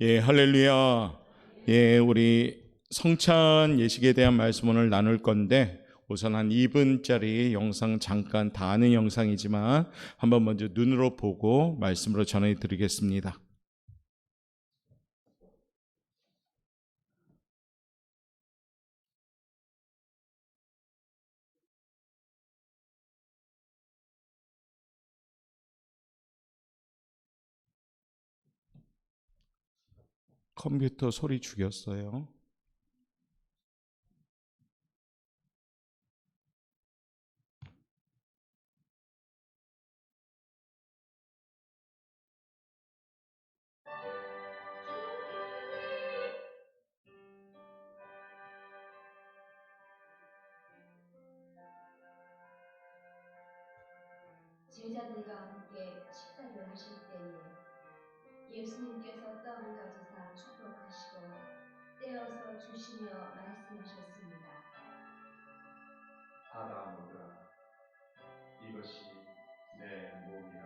예, 할렐루야. 예, 우리 성찬 예식에 대한 말씀 오늘 나눌 건데 우선 한 2분짜리 영상 잠깐 다 아는 영상이지만 한번 먼저 눈으로 보고 말씀으로 전해 드리겠습니다. 컴퓨터 소리 죽였어요. 제자들과 함께 식사를 하실 때에 예수님께서 떡을 가지사 축복하시고 떼어서 주시며 말씀하셨습니다. 받아 먹으라. 이것이 내 몸이라.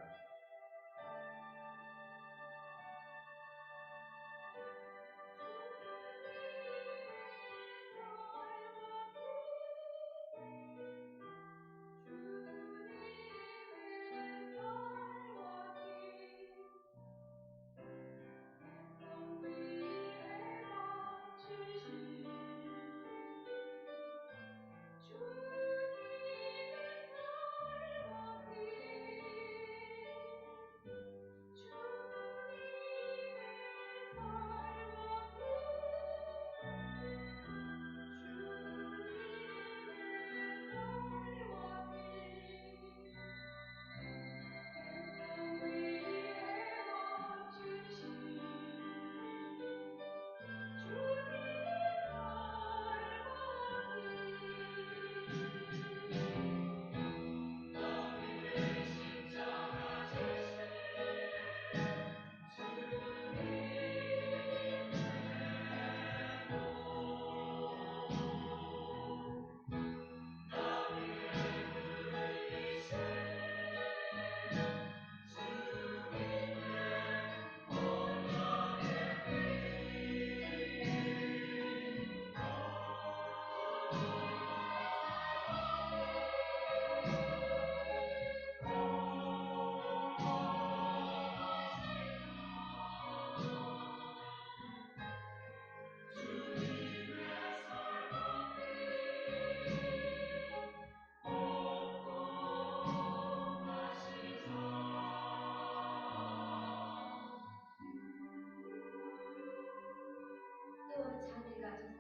또 잔을 가지사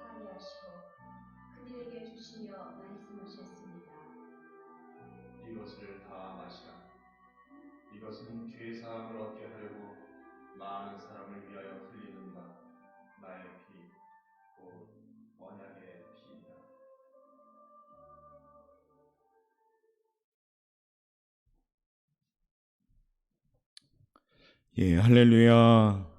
사례하시고 그들에게 주시며 말씀하셨습니다. 이것을 다 마시라. 이것은 죄 사함을 얻게 하려고 많은 사람을 위하여 흘리는 바 나의 피, 곧 언약의 피이다. 예, 할렐루야.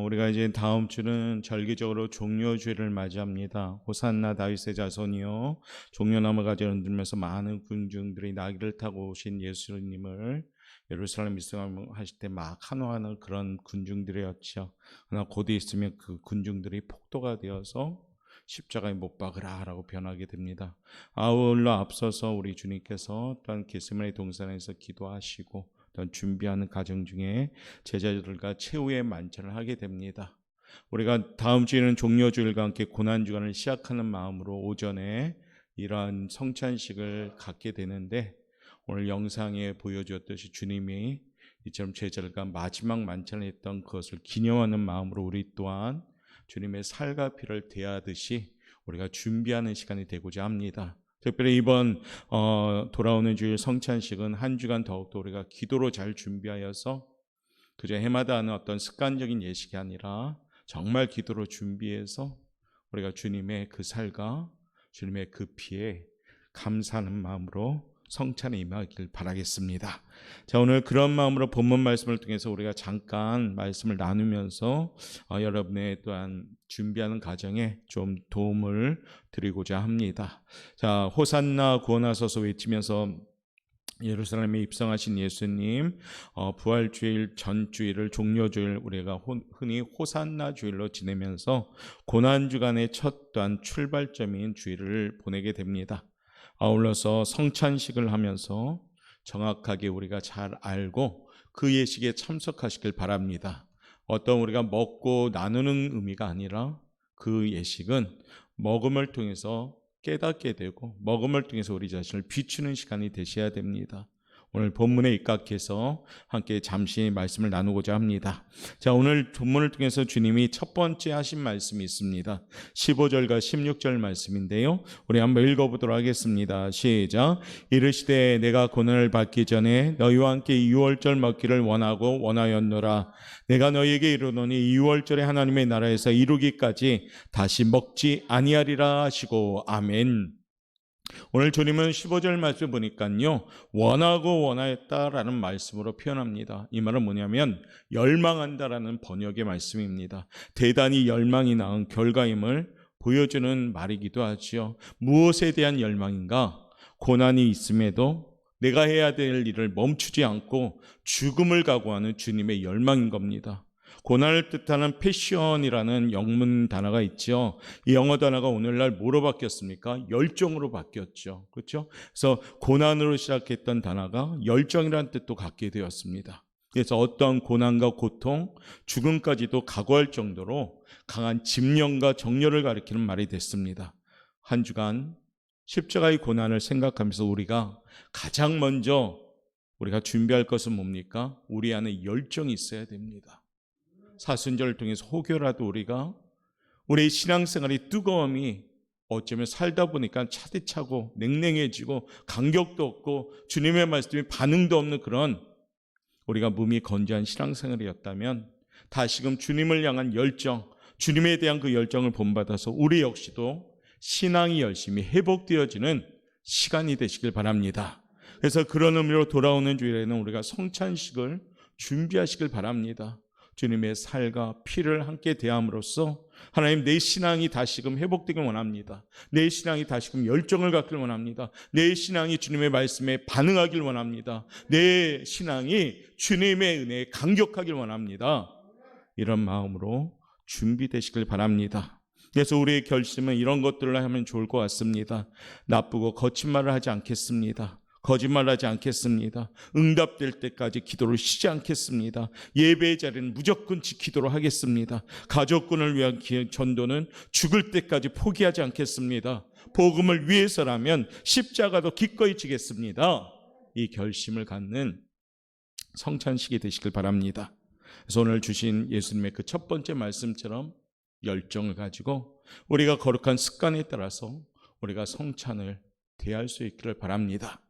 우리가 이제 다음 주는 절기적으로 종려주일을 맞이합니다. 호산나 다윗의 자손이요, 종려나무 가지를 흔들면서 많은 군중들이 나귀를 타고 오신 예수님을 예루살렘 입성하실 때 막 환호하는 그런 군중들이었죠. 그러나 곧 있으면 그 군중들이 폭도가 되어서 십자가에 못 박으라라고 변하게 됩니다. 아울러 앞서서 우리 주님께서 또한 겟세마네 동산에서 기도하시고 또한 준비하는 과정 중에 제자들과 최후의 만찬을 하게 됩니다. 우리가 다음 주에는 종려주일과 함께 고난주간을 시작하는 마음으로 오전에 이러한 성찬식을 갖게 되는데, 오늘 영상에 보여주었듯이 주님이 이처럼 제자들과 마지막 만찬을 했던 그것을 기념하는 마음으로 우리 또한 주님의 살과 피를 대하듯이 우리가 준비하는 시간이 되고자 합니다. 특별히 이번 돌아오는 주일 성찬식은 한 주간 더욱더 우리가 기도로 잘 준비하여서 그저 해마다 하는 어떤 습관적인 예식이 아니라 정말 기도로 준비해서 우리가 주님의 그 살과 주님의 그 피에 감사하는 마음으로 성찬에 임하길 바라겠습니다. 자, 오늘 그런 마음으로 본문 말씀을 통해서 우리가 잠깐 말씀을 나누면서 여러분의 또한 준비하는 과정에 좀 도움을 드리고자 합니다. 자, 호산나 구원하소서 외치면서 예루살렘에 입성하신 예수님, 부활주일 전주일을 종려주일 우리가 흔히 호산나 주일로 지내면서 고난주간의 첫 단 출발점인 주일을 보내게 됩니다. 아울러서 성찬식을 하면서 정확하게 우리가 잘 알고 그 예식에 참석하시길 바랍니다. 어떤 우리가 먹고 나누는 의미가 아니라 그 예식은 먹음을 통해서 깨닫게 되고 먹음을 통해서 우리 자신을 비추는 시간이 되셔야 됩니다. 오늘 본문에 입각해서 함께 잠시 말씀을 나누고자 합니다. 자, 오늘 본문을 통해서 주님이 첫 번째 하신 말씀이 있습니다. 15절과 16절 말씀인데요. 우리 한번 읽어보도록 하겠습니다. 시작. 이르시되 내가 고난을 받기 전에 너희와 함께 유월절 먹기를 원하고 원하였노라. 내가 너희에게 이르노니 유월절에 하나님의 나라에서 이루기까지 다시 먹지 아니하리라 하시고 아멘. 오늘 주님은 15절 말씀 보니까요, 원하고 원하였다라는 말씀으로 표현합니다. 이 말은 뭐냐면 열망한다라는 번역의 말씀입니다. 대단히 열망이 낳은 결과임을 보여주는 말이기도 하지요. 무엇에 대한 열망인가? 고난이 있음에도 내가 해야 될 일을 멈추지 않고 죽음을 각오하는 주님의 열망인 겁니다. 고난을 뜻하는 패션이라는 영문 단어가 있죠. 이 영어 단어가 오늘날 뭐로 바뀌었습니까? 열정으로 바뀌었죠. 그렇죠? 그래서 고난으로 시작했던 단어가 열정이라는 뜻도 갖게 되었습니다. 그래서 어떤 고난과 고통, 죽음까지도 각오할 정도로 강한 집념과 정열을 가리키는 말이 됐습니다. 한 주간 십자가의 고난을 생각하면서 우리가 가장 먼저 우리가 준비할 것은 뭡니까? 우리 안에 열정이 있어야 됩니다. 사순절을 통해서 혹여라도 우리가 우리의 신앙생활의 뜨거움이 어쩌면 살다 보니까 차디차고 냉랭해지고 간격도 없고 주님의 말씀에 반응도 없는 그런 우리가 몸이 건조한 신앙생활이었다면 다시금 주님을 향한 열정, 주님에 대한 그 열정을 본받아서 우리 역시도 신앙이 열심히 회복되어지는 시간이 되시길 바랍니다. 그래서 그런 의미로 돌아오는 주일에는 우리가 성찬식을 준비하시길 바랍니다. 주님의 살과 피를 함께 대함으로써 하나님, 내 신앙이 다시금 회복되길 원합니다. 내 신앙이 다시금 열정을 갖길 원합니다. 내 신앙이 주님의 말씀에 반응하길 원합니다. 내 신앙이 주님의 은혜에 감격하길 원합니다. 이런 마음으로 준비되시길 바랍니다. 그래서 우리의 결심은 이런 것들을 하면 좋을 것 같습니다. 나쁘고 거친 말을 하지 않겠습니다. 거짓말하지 않겠습니다. 응답될 때까지 기도를 쉬지 않겠습니다. 예배의 자리는 무조건 지키도록 하겠습니다. 가족군을 위한 전도는 죽을 때까지 포기하지 않겠습니다. 복음을 위해서라면 십자가도 기꺼이 지겠습니다. 이 결심을 갖는 성찬식이 되시길 바랍니다. 그래서 오늘 주신 예수님의 그 첫 번째 말씀처럼 열정을 가지고 우리가 거룩한 습관에 따라서 우리가 성찬을 대할 수 있기를 바랍니다.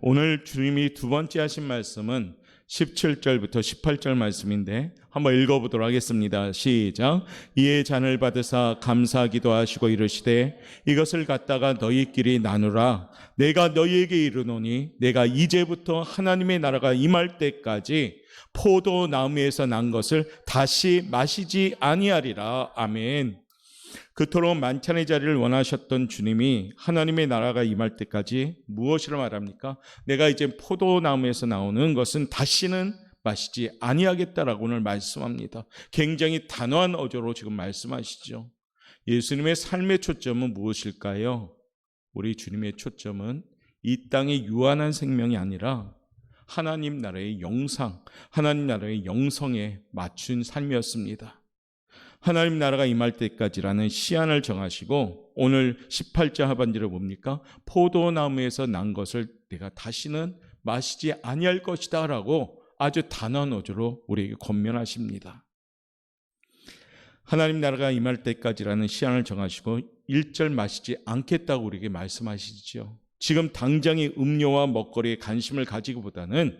오늘 주님이 두 번째 하신 말씀은 17절부터 18절 말씀인데 한번 읽어보도록 하겠습니다. 시작. 이에 잔을 받으사 감사하기도 하시고 이르시되 이것을 갖다가 너희끼리 나누라. 내가 너희에게 이르노니 내가 이제부터 하나님의 나라가 임할 때까지 포도나무에서 난 것을 다시 마시지 아니하리라. 아멘. 그토록 만찬의 자리를 원하셨던 주님이 하나님의 나라가 임할 때까지 무엇이라 말합니까? 내가 이제 포도나무에서 나오는 것은 다시는 마시지 아니하겠다라고 오늘 말씀합니다. 굉장히 단호한 어조로 지금 말씀하시죠. 예수님의 삶의 초점은 무엇일까요? 우리 주님의 초점은 이 땅의 유한한 생명이 아니라 하나님 나라의 영상, 하나님 나라의 영성에 맞춘 삶이었습니다. 하나님 나라가 임할 때까지라는 시한을 정하시고 오늘 18절 하반절에 뭡니까? 포도나무에서 난 것을 내가 다시는 마시지 아니할 것이다 라고 아주 단호한 어조로 우리에게 권면하십니다. 하나님 나라가 임할 때까지라는 시한을 정하시고 일절 마시지 않겠다고 우리에게 말씀하시죠. 지금 당장의 음료와 먹거리에 관심을 가지기보다는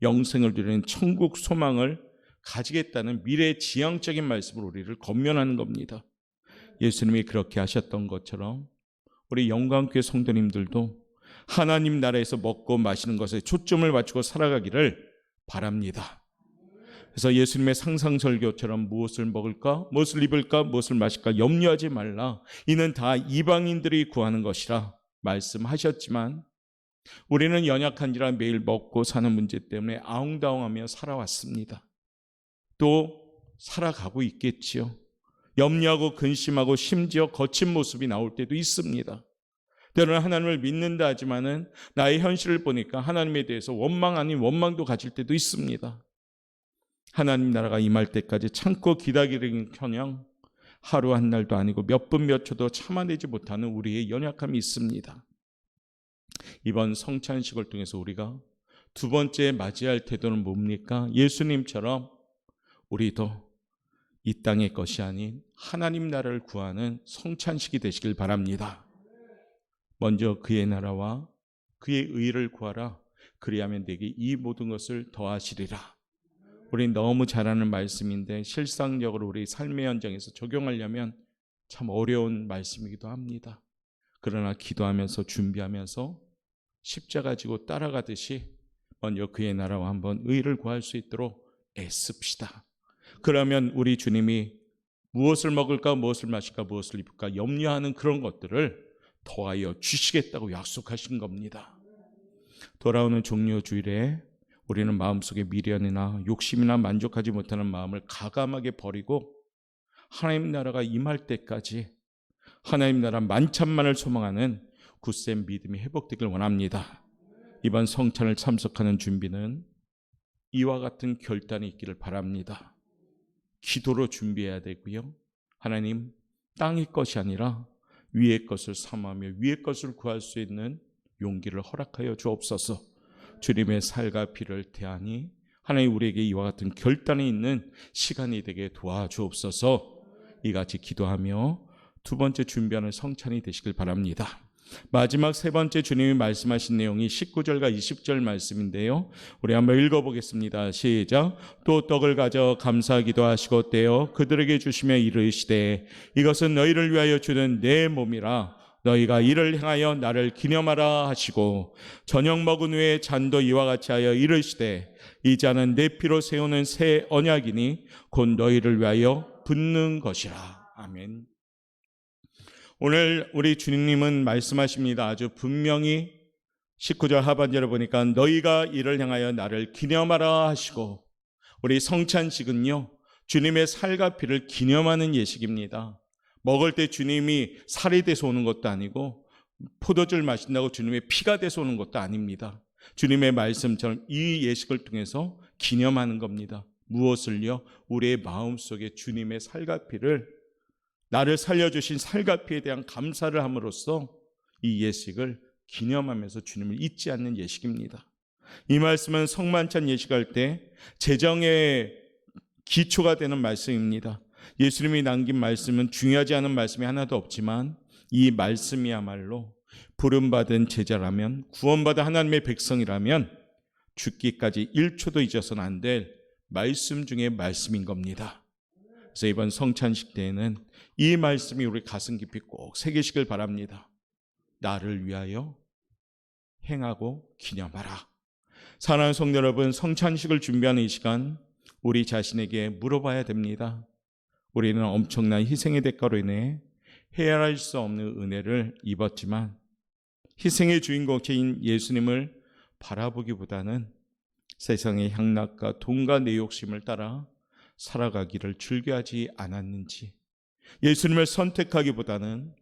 영생을 누리는 천국 소망을 가지겠다는 미래 지향적인 말씀으로 우리를 권면하는 겁니다. 예수님이 그렇게 하셨던 것처럼 우리 영광교회 성도님들도 하나님 나라에서 먹고 마시는 것에 초점을 맞추고 살아가기를 바랍니다. 그래서 예수님의 상상설교처럼 무엇을 먹을까, 무엇을 입을까, 무엇을 마실까 염려하지 말라. 이는 다 이방인들이 구하는 것이라 말씀하셨지만 우리는 연약한지라 매일 먹고 사는 문제 때문에 아웅다웅하며 살아왔습니다. 또 살아가고 있겠지요. 염려하고 근심하고 심지어 거친 모습이 나올 때도 있습니다. 때로는 하나님을 믿는다 하지만은 나의 현실을 보니까 하나님에 대해서 원망 아닌 원망도 가질 때도 있습니다. 하나님 나라가 임할 때까지 참고 기다리는커녕 하루 한 날도 아니고 몇 분 몇 초도 참아내지 못하는 우리의 연약함이 있습니다. 이번 성찬식을 통해서 우리가 두 번째 맞이할 태도는 뭡니까? 예수님처럼 우리도 이 땅의 것이 아닌 하나님 나라를 구하는 성찬식이 되시길 바랍니다. 먼저 그의 나라와 그의 의를 구하라. 그리하면 내게 이 모든 것을 더하시리라. 우리 너무 잘 아는 말씀인데 실상적으로 우리 삶의 현장에서 적용하려면 참 어려운 말씀이기도 합니다. 그러나 기도하면서 준비하면서 십자가 지고 따라가듯이 먼저 그의 나라와 한번 의를 구할 수 있도록 애씁시다. 그러면 우리 주님이 무엇을 먹을까, 무엇을 마실까, 무엇을 입을까 염려하는 그런 것들을 더하여 주시겠다고 약속하신 겁니다. 돌아오는 종료주일에 우리는 마음속에 미련이나 욕심이나 만족하지 못하는 마음을 가감하게 버리고 하나님 나라가 임할 때까지 하나님 나라 만찬만을 소망하는 굳센 믿음이 회복되길 원합니다. 이번 성찬을 참석하는 준비는 이와 같은 결단이 있기를 바랍니다. 기도로 준비해야 되고요. 하나님, 땅의 것이 아니라 위의 것을 삼하며 위의 것을 구할 수 있는 용기를 허락하여 주옵소서. 주님의 살과 피를 대하니 하나님 우리에게 이와 같은 결단이 있는 시간이 되게 도와주옵소서. 이같이 기도하며 두 번째 준비하는 성찬이 되시길 바랍니다. 마지막 세 번째 주님이 말씀하신 내용이 19절과 20절 말씀인데요. 우리 한번 읽어보겠습니다. 시작. 또 떡을 가져 감사하기도 하시고 떼어 그들에게 주시며 이르시되 이것은 너희를 위하여 주는 내 몸이라 너희가 이를 행하여 나를 기념하라 하시고 저녁 먹은 후에 잔도 이와 같이 하여 이르시되 이 잔은 내 피로 세우는 새 언약이니 곧 너희를 위하여 붓는 것이라. 아멘. 오늘 우리 주님은 말씀하십니다. 아주 분명히 19절 하반절을 보니까 너희가 이를 향하여 나를 기념하라 하시고, 우리 성찬식은요 주님의 살과 피를 기념하는 예식입니다. 먹을 때 주님이 살이 돼서 오는 것도 아니고 포도주를 마신다고 주님의 피가 돼서 오는 것도 아닙니다. 주님의 말씀처럼 이 예식을 통해서 기념하는 겁니다. 무엇을요? 우리의 마음속에 주님의 살과 피를, 나를 살려주신 살과 피에 대한 감사를 함으로써 이 예식을 기념하면서 주님을 잊지 않는 예식입니다. 이 말씀은 성만찬 예식할 때 제정의 기초가 되는 말씀입니다. 예수님이 남긴 말씀은 중요하지 않은 말씀이 하나도 없지만 이 말씀이야말로 부름받은 제자라면, 구원받은 하나님의 백성이라면 죽기까지 1초도 잊어서는 안 될 말씀 중에 말씀인 겁니다. 그래서 이번 성찬식 때에는 이 말씀이 우리 가슴 깊이 꼭 새기시길 바랍니다. 나를 위하여 행하고 기념하라. 사랑하는 성도 여러분, 성찬식을 준비하는 이 시간 우리 자신에게 물어봐야 됩니다. 우리는 엄청난 희생의 대가로 인해 헤아릴 수 없는 은혜를 입었지만 희생의 주인공인 예수님을 바라보기보다는 세상의 향락과 돈과 내 욕심을 따라 살아가기를 즐겨하지 않았는지, 예수님을 선택하기보다는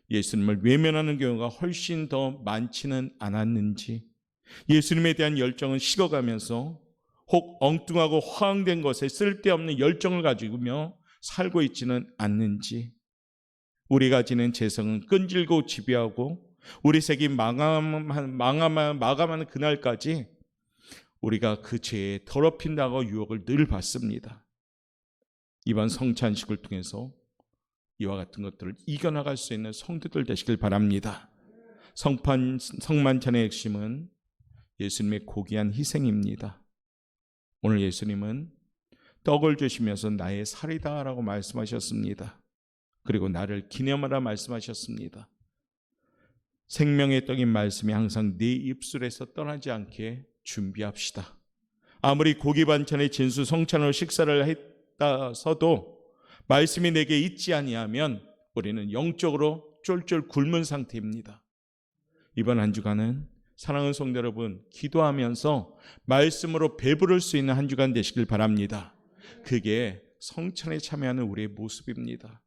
예수님을 외면하는 경우가 훨씬 더 많지는 않았는지, 예수님에 대한 열정은 식어가면서 혹 엉뚱하고 허황된 것에 쓸데없는 열정을 가지고 살고 있지는 않는지, 우리가 지닌 재성은 끈질고 지배하고 우리 색이 마감하는 그날까지 우리가 그 죄에 더럽힌다고 유혹을 늘 받습니다. 이번 성찬식을 통해서 이와 같은 것들을 이겨나갈 수 있는 성도들 되시길 바랍니다. 성만찬의 핵심은 예수님의 고귀한 희생입니다. 오늘 예수님은 떡을 주시면서 나의 살이다 라고 말씀하셨습니다. 그리고 나를 기념하라 말씀하셨습니다. 생명의 떡인 말씀이 항상 네 입술에서 떠나지 않게 준비합시다. 아무리 고기 반찬의 진수 성찬으로 식사를 했다서도 말씀이 내게 있지 아니하면 우리는 영적으로 쫄쫄 굶은 상태입니다. 이번 한 주간은 사랑하는 성도 여러분, 기도하면서 말씀으로 배부를 수 있는 한 주간 되시길 바랍니다. 그게 성찬에 참여하는 우리의 모습입니다.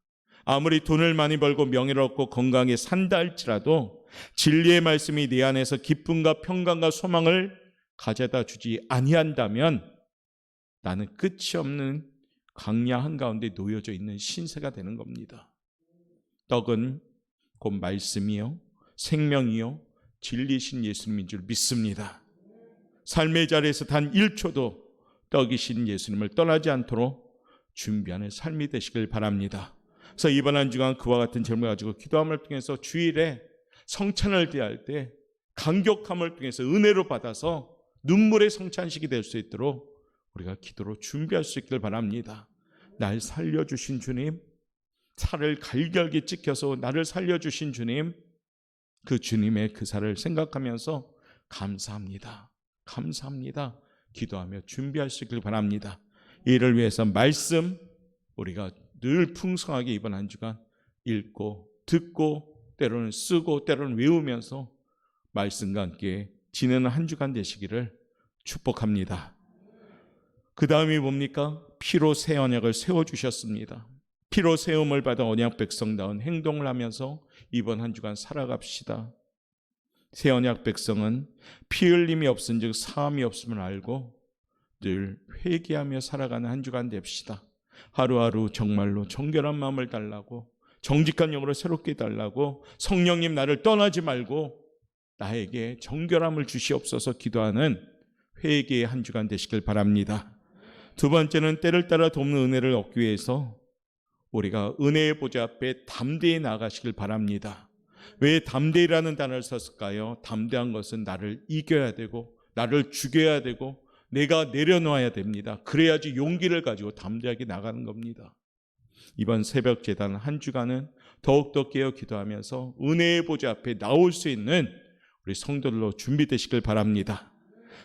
아무리 돈을 많이 벌고 명예를 얻고 건강하게 산다 할지라도 진리의 말씀이 내 안에서 기쁨과 평강과 소망을 가져다 주지 아니한다면 나는 끝이 없는 광야 한가운데 놓여져 있는 신세가 되는 겁니다. 떡은 곧 말씀이요 생명이요 진리신 예수님인 줄 믿습니다. 삶의 자리에서 단 1초도 떡이신 예수님을 떠나지 않도록 준비하는 삶이 되시길 바랍니다. 그래서 이번 한 주간 그와 같은 젊음을 가지고 기도함을 통해서 주일에 성찬을 대할 때 감격함을 통해서 은혜로 받아서 눈물의 성찬식이 될 수 있도록 우리가 기도로 준비할 수 있길 바랍니다. 날 살려주신 주님, 살을 갈결기 찍혀서 나를 살려주신 주님, 그 주님의 그 살을 생각하면서 감사합니다. 감사합니다. 기도하며 준비할 수 있길 바랍니다. 이를 위해서 말씀 우리가 늘 풍성하게 이번 한 주간 읽고 듣고 때로는 쓰고 때로는 외우면서 말씀과 함께 지내는 한 주간 되시기를 축복합니다. 그 다음이 뭡니까? 피로 새 언약을 세워주셨습니다. 피로 세움을 받아 언약 백성다운 행동을 하면서 이번 한 주간 살아갑시다. 새 언약 백성은 피 흘림이 없은즉 사함이 없음을 알고 늘 회개하며 살아가는 한 주간 됩시다. 하루하루 정말로 정결한 마음을 달라고 정직한 영으로 새롭게 달라고 성령님 나를 떠나지 말고 나에게 정결함을 주시옵소서 기도하는 회개의 한 주간 되시길 바랍니다. 두 번째는 때를 따라 돕는 은혜를 얻기 위해서 우리가 은혜의 보좌 앞에 담대히 나아가시길 바랍니다. 왜 담대히라는 단어를 썼을까요? 담대한 것은 나를 이겨야 되고 나를 죽여야 되고 내가 내려놓아야 됩니다. 그래야지 용기를 가지고 담대하게 나가는 겁니다. 이번 새벽 제단 한 주간은 더욱더 깨어 기도하면서 은혜의 보좌 앞에 나올 수 있는 우리 성도들로 준비되시길 바랍니다.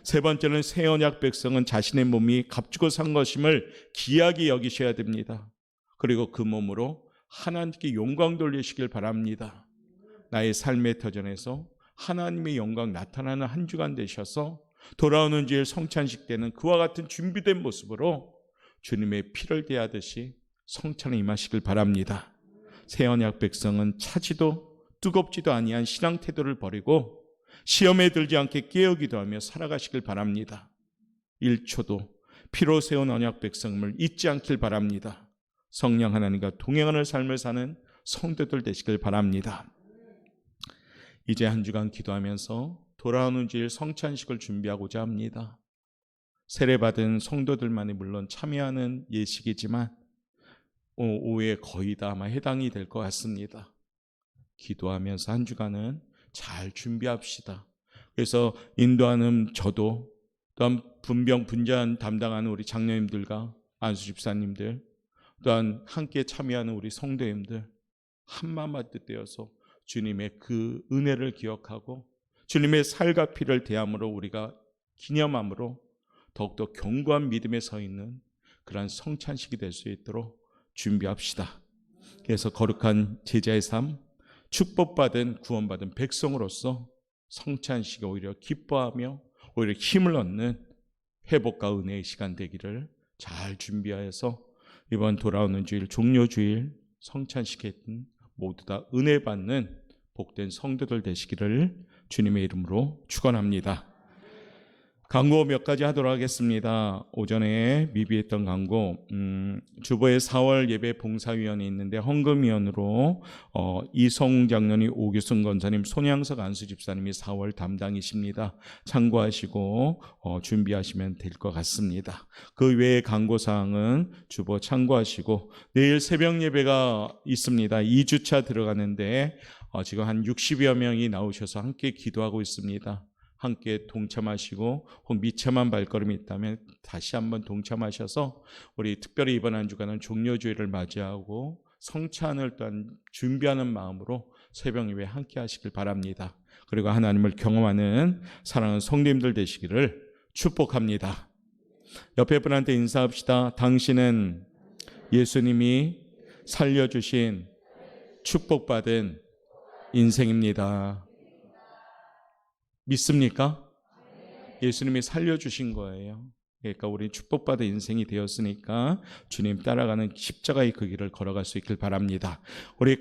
세 번째는 새 언약 백성은 자신의 몸이 값주고 산 것임을 귀하게 여기셔야 됩니다. 그리고 그 몸으로 하나님께 영광 돌리시길 바랍니다. 나의 삶의 터전에서 하나님의 영광 나타나는 한 주간 되셔서 돌아오는 주일 성찬식 때는 그와 같은 준비된 모습으로 주님의 피를 대하듯이 성찬에 임하시길 바랍니다. 새 언약 백성은 차지도 뜨겁지도 아니한 신앙 태도를 버리고 시험에 들지 않게 깨어 기도하며 살아가시길 바랍니다. 1초도 피로 세운 언약 백성을 잊지 않길 바랍니다. 성령 하나님과 동행하는 삶을 사는 성도들 되시길 바랍니다. 이제 한 주간 기도하면서 돌아오는 주일 성찬식을 준비하고자 합니다. 세례받은 성도들만이 물론 참여하는 예식이지만 오후에 거의 다 아마 해당이 될 것 같습니다. 기도하면서 한 주간은 잘 준비합시다. 그래서 인도하는 저도 또한 분병 분잔 담당하는 우리 장로님들과 안수 집사님들 또한 함께 참여하는 우리 성도님들 한마음 한뜻 되어서 주님의 그 은혜를 기억하고 주님의 살과 피를 대함으로 우리가 기념함으로 더욱더 견고한 믿음에 서 있는 그러한 성찬식이 될 수 있도록 준비합시다. 그래서 거룩한 제자의 삶, 축복받은 구원받은 백성으로서 성찬식에 오히려 기뻐하며 오히려 힘을 얻는 회복과 은혜의 시간 되기를 잘 준비하여서 이번 돌아오는 주일 종료주일 성찬식에 모두 다 은혜 받는 복된 성도들 되시기를 주님의 이름으로 축원합니다. 광고 몇 가지 하도록 하겠습니다. 오전에 미비했던 광고, 주보에 4월 예배 봉사위원회 있는데 헌금위원으로 이성 장로님, 오규승 권사님, 손양석 안수 집사님이 4월 담당이십니다. 참고하시고 준비하시면 될 것 같습니다. 그 외의 광고사항은 주보 참고하시고 내일 새벽 예배가 있습니다. 2주차 들어가는데 지금 한 60여 명이 나오셔서 함께 기도하고 있습니다. 함께 동참하시고 혹 미참한 발걸음이 있다면 다시 한번 동참하셔서 우리 특별히 이번 한 주간은 종료주일을 맞이하고 성찬을 또한 준비하는 마음으로 새벽 예배 함께 하시길 바랍니다. 그리고 하나님을 경험하는 사랑하는 성도님들 되시기를 축복합니다. 옆에 분한테 인사합시다. 당신은 예수님이 살려주신 축복받은 인생입니다. 믿습니까? 예수님이 살려주신 거예요. 그러니까 우리 축복받은 인생이 되었으니까 주님 따라가는 십자가의 그 길을 걸어갈 수 있길 바랍니다. 우리